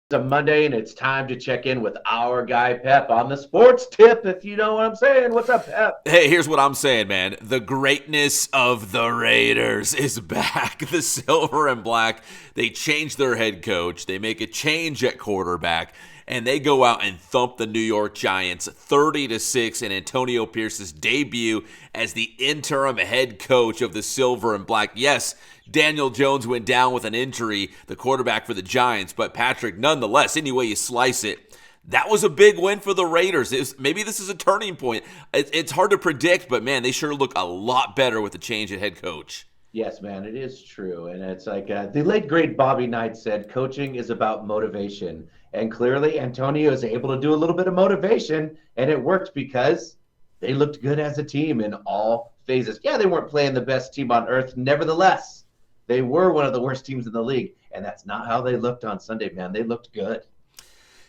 It's a Monday, and it's time to check in with our guy Pep on the sports tip, if you know what I'm saying. What's up, Pep? Hey, here's what I'm saying, man. The greatness of the Raiders is back. The silver and black, they change their head coach. They make a change at quarterback, and they go out and thump the New York Giants 30-6 in Antonio Pearce's debut as the interim head coach of the silver and black. Yes, Daniel Jones went down with an injury, the quarterback for the Giants, but Patrick, nonetheless, any way you slice it, that was a big win for the Raiders. Maybe this is a turning point. It's hard to predict, but man, they sure look a lot better with the change at head coach. Yes, man, it is true. And it's like the late, great Bobby Knight said, coaching is about motivation. And clearly, Antonio is able to do a little bit of motivation, and it worked because they looked good as a team in all phases. Yeah, they weren't playing the best team on earth. Nevertheless, they were one of the worst teams in the league. And that's not how they looked on Sunday, man. They looked good.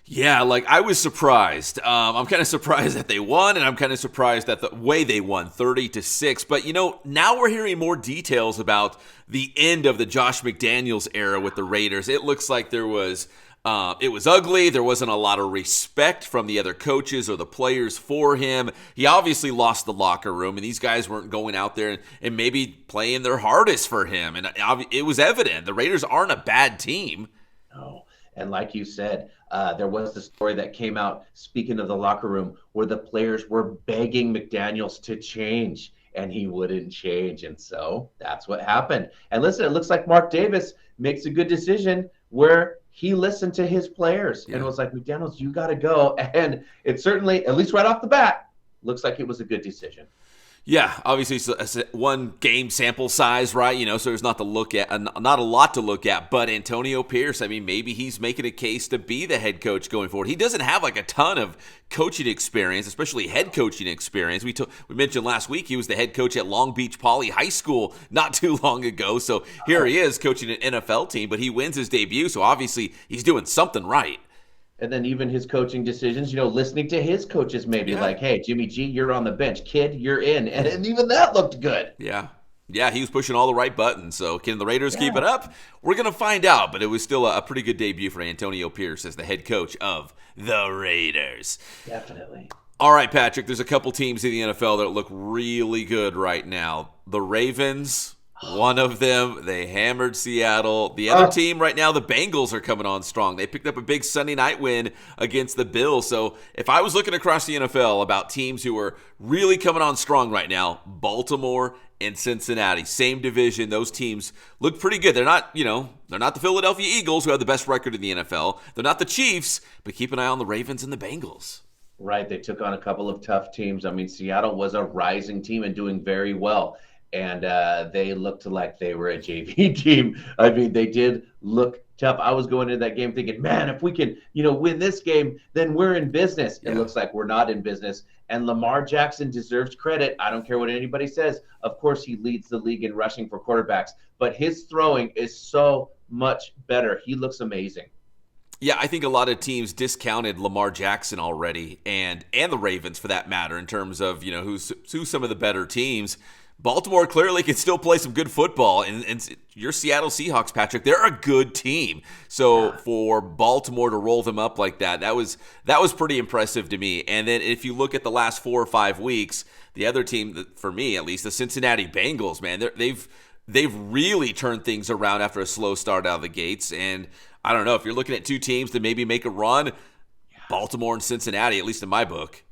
Yeah, I was surprised. I'm kind of surprised that they won, and I'm kind of surprised at the way they won, 30-6. But now we're hearing more details about the end of the Josh McDaniels era with the Raiders. It looks like it was ugly. There wasn't a lot of respect from the other coaches or the players for him. He obviously lost the locker room, and these guys weren't going out there and maybe playing their hardest for him. And it was evident the Raiders aren't a bad team. No. And like you said, there was the story that came out, speaking of the locker room, where the players were begging McDaniels to change, and he wouldn't change. And so that's what happened. And listen, it looks like Mark Davis makes a good decision where he listened to his players and was like, McDaniels, you got to go. And it certainly, at least right off the bat, looks like it was a good decision. Yeah, obviously it's a one game sample size, right? So there's not a lot to look at. But Antonio Pearce, maybe he's making a case to be the head coach going forward. He doesn't have a ton of coaching experience, especially head coaching experience. We mentioned last week he was the head coach at Long Beach Poly High School not too long ago. So here he is coaching an NFL team, but he wins his debut. So obviously he's doing something right. And then even his coaching decisions, listening to his coaches maybe like, hey, Jimmy G, you're on the bench. Kid, you're in. And even that looked good. Yeah. Yeah, he was pushing all the right buttons. So can the Raiders keep it up? We're going to find out. But it was still a pretty good debut for Antonio Pearce as the head coach of the Raiders. Definitely. All right, Patrick, there's a couple teams in the NFL that look really good right now. The Ravens, one of them, they hammered Seattle. The other team right now, the Bengals, are coming on strong. They picked up a big Sunday night win against the Bills. So if I was looking across the NFL about teams who are really coming on strong right now, Baltimore and Cincinnati, same division. Those teams look pretty good. They're not the Philadelphia Eagles, who have the best record in the NFL. They're not the Chiefs, but keep an eye on the Ravens and the Bengals. Right. They took on a couple of tough teams. Seattle was a rising team and doing very well. And they looked like they were a JV team. They did look tough. I was going into that game thinking, man, if we can, win this game, then we're in business. It looks like we're not in business. And Lamar Jackson deserves credit. I don't care what anybody says. Of course, he leads the league in rushing for quarterbacks, but his throwing is so much better. He looks amazing. Yeah, I think a lot of teams discounted Lamar Jackson already, and the Ravens for that matter, in terms of who's some of the better teams. Baltimore clearly can still play some good football, and your Seattle Seahawks, Patrick, they're a good team. So for Baltimore to roll them up like that was pretty impressive to me. And then if you look at the last 4 or 5 weeks, the other team, for me at least, the Cincinnati Bengals, man, they've really turned things around after a slow start out of the gates. And I don't know, if you're looking at two teams to maybe make a run, Baltimore and Cincinnati, at least in my book.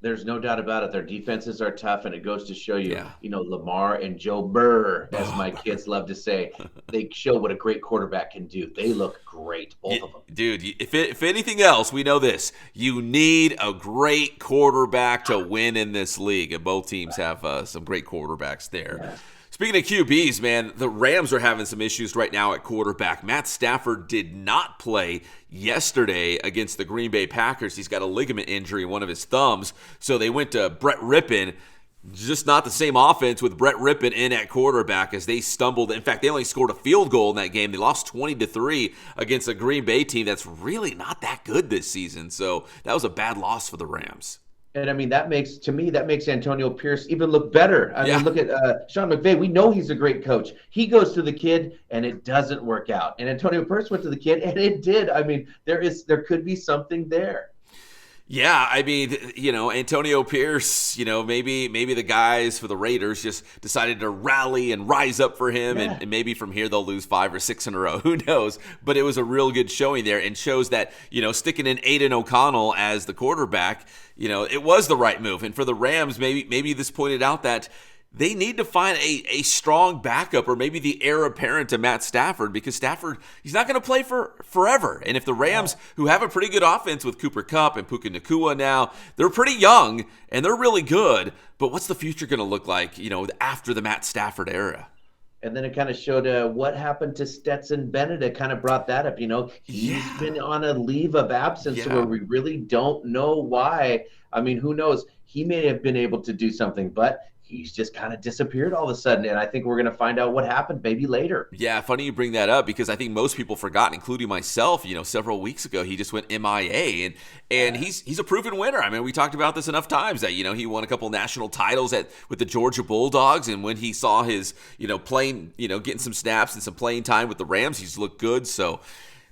There's no doubt about it. Their defenses are tough, and it goes to show you, Lamar and Joe Burr, as my kids love to say, they show what a great quarterback can do. They look great, both of them. Dude, if anything else, we know this. You need a great quarterback to win in this league, and both teams have some great quarterbacks there. Yeah. Speaking of QBs, man, the Rams are having some issues right now at quarterback. Matt Stafford did not play yesterday against the Green Bay Packers. He's got a ligament injury in one of his thumbs, so they went to Brett Rippon. Just not the same offense with Brett Rippon in at quarterback as they stumbled. In fact, they only scored a field goal in that game. They lost 20-3 against a Green Bay team that's really not that good this season. So that was a bad loss for the Rams. And I mean, that makes Antonio Pearce even look better. I Yeah. mean, look at Sean McVay. We know he's a great coach. He goes to the kid and it doesn't work out. And Antonio Pearce went to the kid and it did. I mean, there could be something there. Yeah, I mean, Antonio Pierce, maybe the guys for the Raiders just decided to rally and rise up for him, and, Yeah. and maybe from here they'll lose 5 or 6 in a row. Who knows? But it was a real good showing there, and shows that sticking in Aiden O'Connell as the quarterback, it was the right move. And for the Rams, maybe this pointed out that they need to find a strong backup, or maybe the heir apparent to Matt Stafford, because Stafford, he's not going to play for forever. And if the Rams, who have a pretty good offense with Cooper Kupp and Puka Nacua now, they're pretty young and they're really good, but what's the future going to look like, after the Matt Stafford era? And then it kind of showed what happened to Stetson Bennett. It kind of brought that up. He's Yeah. been on a leave of absence where Yeah. we really don't know why. I mean, who knows? He may have been able to do something, but he's just kind of disappeared all of a sudden. And I think we're going to find out what happened maybe later. Yeah, funny you bring that up, because I think most people forgot, including myself. Several weeks ago he just went MIA, and he's a proven winner. I mean, we talked about this enough times that he won a couple national titles with the Georgia Bulldogs, and when he saw his playing, getting some snaps and some playing time with the Rams, he's looked good. So.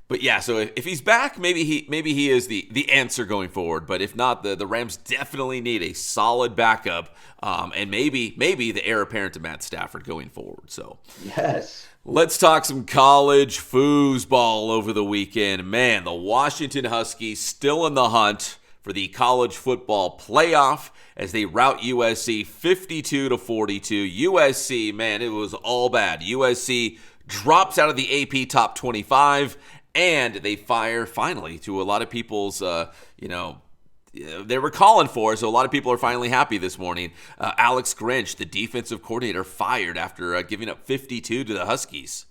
But yeah, so if he's back, maybe he is the answer going forward. But if not, the Rams definitely need a solid backup, and maybe the heir apparent to Matt Stafford going forward. So Yes. let's talk some college foosball over the weekend. Man, the Washington Huskies still in the hunt for the college football playoff as they rout USC 52-42. USC, man, it was all bad. USC drops out of the AP top 25. And they fire, finally, to a lot of people's, they were calling for. So a lot of people are finally happy this morning. Alex Grinch, the defensive coordinator, fired after giving up 52 to the Huskies.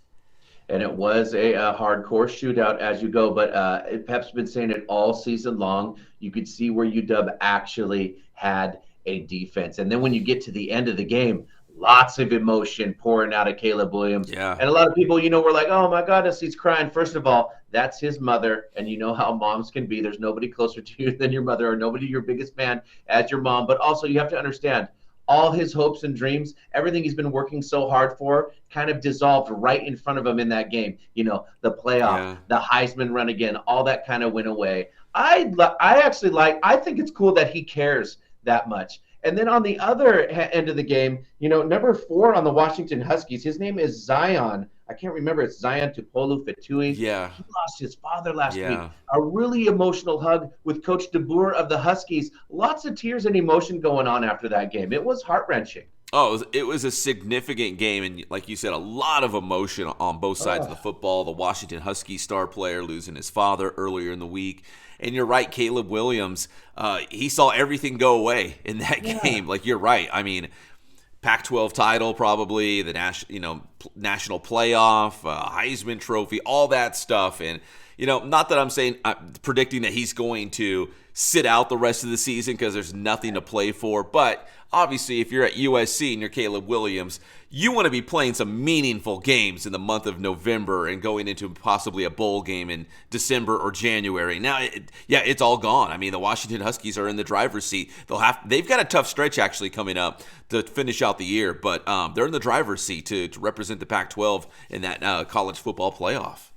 And it was a hardcore shootout as you go, but Pep's been saying it all season long. You could see where UW actually had a defense. And then when you get to the end of the game, lots of emotion pouring out of Caleb Williams. Yeah. And a lot of people, were like, oh my goodness, he's crying. First of all, that's his mother. And you know how moms can be. There's nobody closer to you than your mother, or nobody your biggest fan as your mom. But also you have to understand, all his hopes and dreams, everything he's been working so hard for, kind of dissolved right in front of him in that game. The playoff, Yeah. the Heisman run again, all that kind of went away. I think it's cool that he cares that much. And then on the other end of the game, number 4 on the Washington Huskies, his name is Zion. I can't remember. It's Zion Tupolu Fatui. Yeah. He lost his father last week. Yeah. A really emotional hug with Coach DeBoer of the Huskies. Lots of tears and emotion going on after that game. It was heart-wrenching. Oh, it was a significant game, and like you said, a lot of emotion on both sides of the football. The Washington Huskies star player losing his father earlier in the week. And you're right, Caleb Williams, he saw everything go away in that game. Like, you're right. I mean, Pac-12 title probably, the national playoff, Heisman Trophy, all that stuff. And, not that I'm predicting that he's going to sit out the rest of the season because there's nothing to play for. But obviously, if you're at USC and you're Caleb Williams, you want to be playing some meaningful games in the month of November and going into possibly a bowl game in December or January. Now, it's all gone. I mean, the Washington Huskies are in the driver's seat. They've got a tough stretch actually coming up to finish out the year, but they're in the driver's seat to represent the Pac-12 in that college football playoff.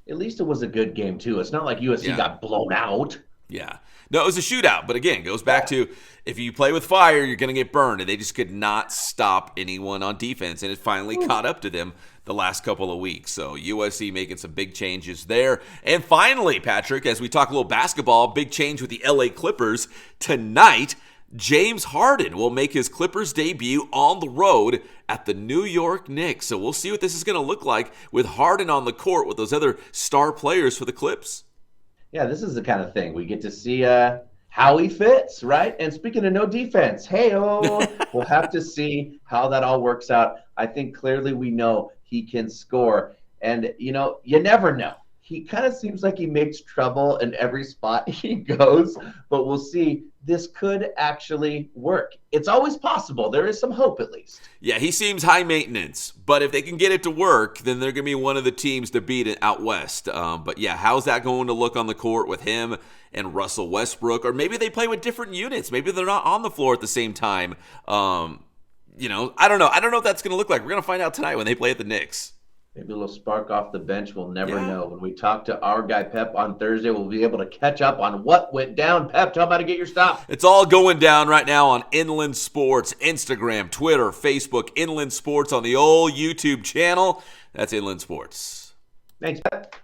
At least it was a good game, too. It's not like USC got blown out. Yeah. No, it was a shootout, but again, it goes back to, if you play with fire, you're going to get burned, and they just could not stop anyone on defense, and it finally caught up to them the last couple of weeks. So USC making some big changes there. And finally, Patrick, as we talk a little basketball, big change with the LA Clippers tonight. James Harden will make his Clippers debut on the road at the New York Knicks. So we'll see what this is going to look like with Harden on the court with those other star players for the Clips. Yeah, this is the kind of thing we get to see how he fits, right? And speaking of no defense, we'll have to see how that all works out. I think clearly we know he can score. And, you never know. he kind of seems like he makes trouble in every spot he goes, but we'll see. This could actually work. It's always possible. There is some hope, at least. Yeah, he seems high maintenance, but if they can get it to work, then they're going to be one of the teams to beat it out west. But yeah, how's that going to look on the court with him and Russell Westbrook? Or maybe they play with different units. Maybe they're not on the floor at the same time. I don't know. I don't know what that's going to look like. We're going to find out tonight when they play at the Knicks. Maybe a little spark off the bench. We'll never know. When we talk to our guy Pep on Thursday, we'll be able to catch up on what went down. Pep, tell them how to get your stuff. It's all going down right now on Inland Sports, Instagram, Twitter, Facebook, Inland Sports on the old YouTube channel. That's Inland Sports. Thanks, Pep.